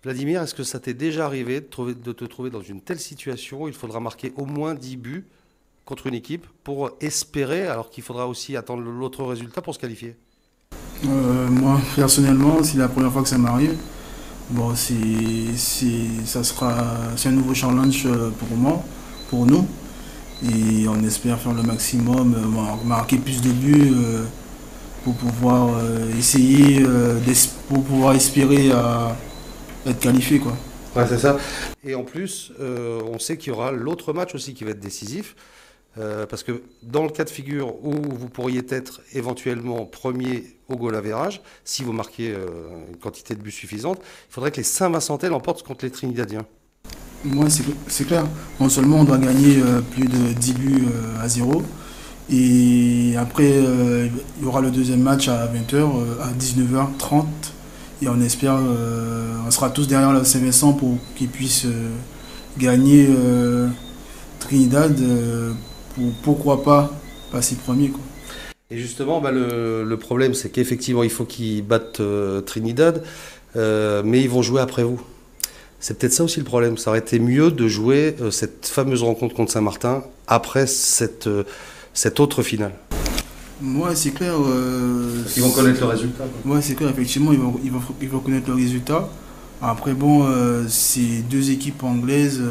Vladimir, est-ce que ça t'est déjà arrivé de te trouver dans une telle situation où il faudra marquer au moins 10 buts contre une équipe pour espérer, alors qu'il faudra aussi attendre l'autre résultat pour se qualifier? Moi, personnellement, c'est la première fois que ça m'arrive. Bon, c'est un nouveau challenge pour moi, pour nous. Et on espère faire le maximum, marquer plus de buts pour pouvoir essayer, pour pouvoir espérer à être qualifié, quoi. Ouais, c'est ça. Et en plus, on sait qu'il y aura l'autre match aussi qui va être décisif. Parce que dans le cas de figure où vous pourriez être éventuellement premier au goal average, si vous marquez une quantité de buts suffisante, il faudrait que les Saint-Vincentais l'emportent contre les Trinidadiens. Moi, c'est clair. Non seulement on doit gagner plus de 10 buts à zéro. Et après, il y aura le deuxième match à 20h, à 19h30. Et on espère, on sera tous derrière le Saint-Vincent pour qu'ils puissent gagner Trinidad. Pourquoi pas passer premier, quoi. Et justement, bah, le problème, c'est qu'effectivement, il faut qu'ils battent Trinidad, mais ils vont jouer après vous. C'est peut-être ça aussi le problème. Ça aurait été mieux de jouer cette fameuse rencontre contre Saint-Martin après cette autre finale. Moi, c'est clair. Ils vont connaître le résultat, quoi. Ouais, c'est clair, effectivement, ils vont connaître le résultat. Après, bon, ces deux équipes anglaises,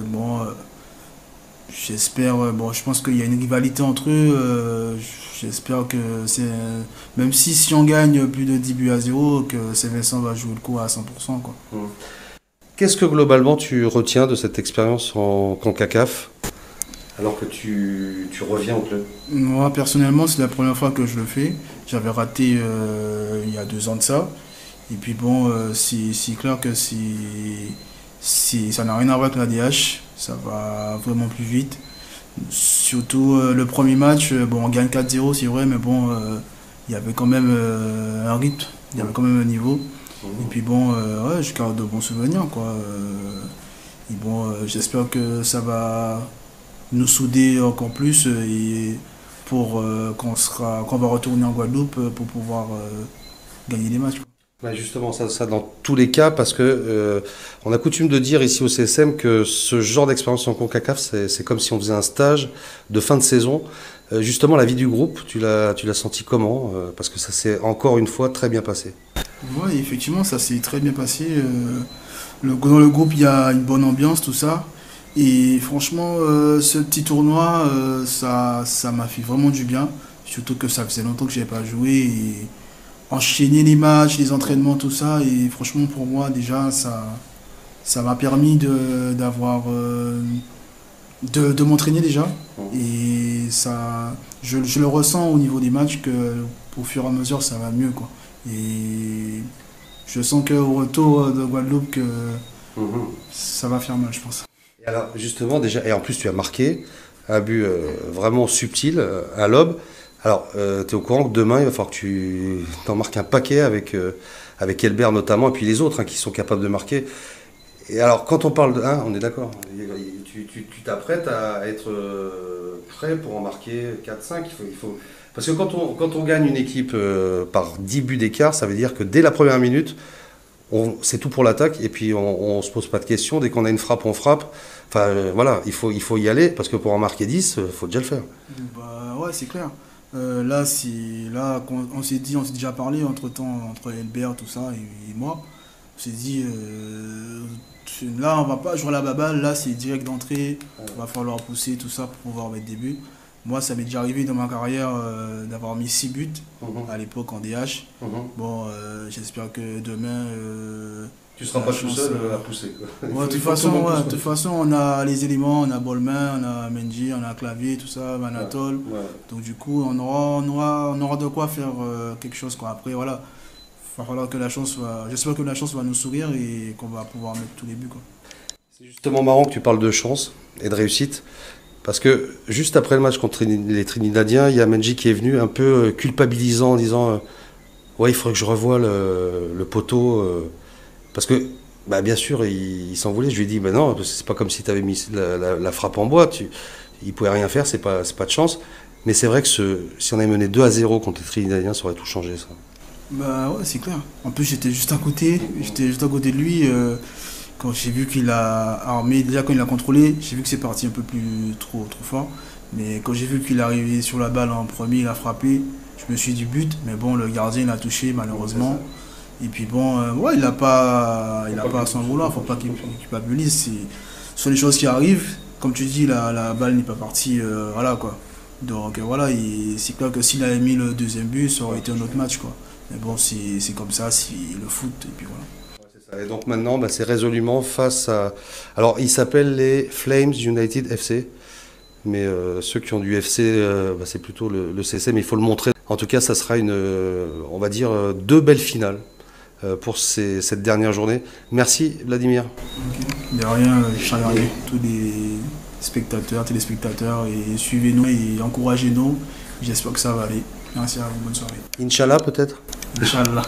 bon, j'espère, bon, je pense qu'il y a une rivalité entre eux. J'espère que même si on gagne plus de 10 buts à zéro, que Saint-Vincent va jouer le coup à 100%, quoi. Mm. Qu'est-ce que globalement tu retiens de cette expérience en CONCACAF alors que tu reviens au club? Moi, personnellement, c'est la première fois que je le fais. J'avais raté il y a 2 ans de ça. Et puis bon, c'est clair que ça n'a rien à voir avec la DH. Ça va vraiment plus vite. Surtout le premier match, bon, on gagne 4-0, c'est vrai, mais bon, il y avait quand même un rythme, il y avait quand même un niveau. Et puis bon, ouais, je garde de bons souvenirs, quoi. Et bon, j'espère que ça va nous souder encore plus et pour qu'on va retourner en Guadeloupe pour pouvoir gagner des matchs, quoi. Bah, justement, ça dans tous les cas, parce que on a coutume de dire ici au CSM que ce genre d'expérience en CONCACAF, c'est comme si on faisait un stage de fin de saison. Justement, la vie du groupe, tu l'as senti comment? Parce que ça s'est encore une fois très bien passé. Ouais, effectivement, ça s'est très bien passé. Dans le groupe, il y a une bonne ambiance, tout ça. Et franchement, ce petit tournoi, ça m'a fait vraiment du bien. Surtout que ça faisait longtemps que je n'avais pas joué. Et enchaîner les matchs, les entraînements, tout ça. Et franchement, pour moi, déjà, ça m'a permis de m'entraîner déjà. Et ça, je le ressens au niveau des matchs que au fur et à mesure, ça va mieux, quoi. Et je sens qu'au retour de Guadeloupe, que Mhm. ça va faire mal, je pense. Et alors, justement, déjà, et en plus, tu as marqué un but vraiment subtil, à l'aube. Alors, tu es au courant que demain, il va falloir que tu t'en marques un paquet avec Elbert notamment, et puis les autres hein, qui sont capables de marquer. Et alors, quand on parle de... Hein, on est d'accord, tu t'apprêtes à être prêt pour en marquer 4-5. Parce que quand on gagne une équipe par 10 buts d'écart, ça veut dire que dès la première minute, c'est tout pour l'attaque, et puis on se pose pas de questions. Dès qu'on a une frappe, on frappe. Enfin, voilà, il faut y aller, parce que pour en marquer 10, il faut déjà le faire. Bah ouais, c'est clair. Là, on s'est déjà parlé entre-temps, entre Elbert, tout ça, et moi. On s'est dit, là, on va pas jouer à la baballe, là, c'est direct d'entrée. Il va falloir pousser, tout ça, pour pouvoir mettre des buts. Moi, ça m'est déjà arrivé dans ma carrière d'avoir mis 6 buts Mhm, à l'époque en DH. mhm. Bon, j'espère que demain, Tu seras la pas tout chance. seul à pousser, quoi. Ouais, de toute Il faut que tout façon, le monde ouais, pousse, de quoi. toute façon, on a les éléments, on a Bolmain, on a Mendy, on a Clavier, tout ça, Ouais, Manatol. ouais. Donc du coup, on aura de quoi faire quelque chose, quoi. Après, voilà, il va falloir que la chance soit. J'espère que la chance va nous sourire et qu'on va pouvoir mettre tous les buts, quoi. C'est justement marrant que tu parles de chance et de réussite. Parce que juste après le match contre les Trinidadiens, il y a Menji qui est venu un peu culpabilisant en disant ouais, il faudrait que je revoie le poteau. Parce que, bah, bien sûr, il s'en voulait. Je lui ai dit bah non, c'est pas comme si tu avais mis la frappe en bois. Il pouvait rien faire, c'est pas de chance. Mais c'est vrai que si on avait mené 2-0 contre les Trinidadiens, ça aurait tout changé, ça. Bah ouais, c'est clair. En plus, j'étais juste à côté de lui. Quand j'ai vu qu'il a armé, déjà quand il a contrôlé, j'ai vu que c'est parti un peu plus trop fort. Mais quand j'ai vu qu'il est arrivé sur la balle en premier, il a frappé, je me suis dit but. Mais bon, le gardien il a touché malheureusement. Et puis bon, ouais, il a pas à s'en vouloir, faut pas qu'il culpabilise. Ce sont les choses qui arrivent. Comme tu dis, la balle n'est pas partie, voilà quoi. Donc voilà, c'est clair que s'il avait mis le deuxième but, ça aurait été un autre match quoi. Mais bon, c'est comme ça, c'est le foot, et puis voilà. C'est ça. Et donc maintenant, bah, c'est résolument face à... Alors, ils s'appellent les Flames United FC. Mais ceux qui ont du FC, bah, c'est plutôt le CC, mais il faut le montrer. En tout cas, ça sera on va dire, deux belles finales pour cette dernière journée. Merci Vladimir. De rien, Charles, tous les spectateurs, téléspectateurs, et suivez-nous et encouragez-nous. J'espère que ça va aller. Merci à vous, bonne soirée. Inch'Allah peut-être. Inch'Allah.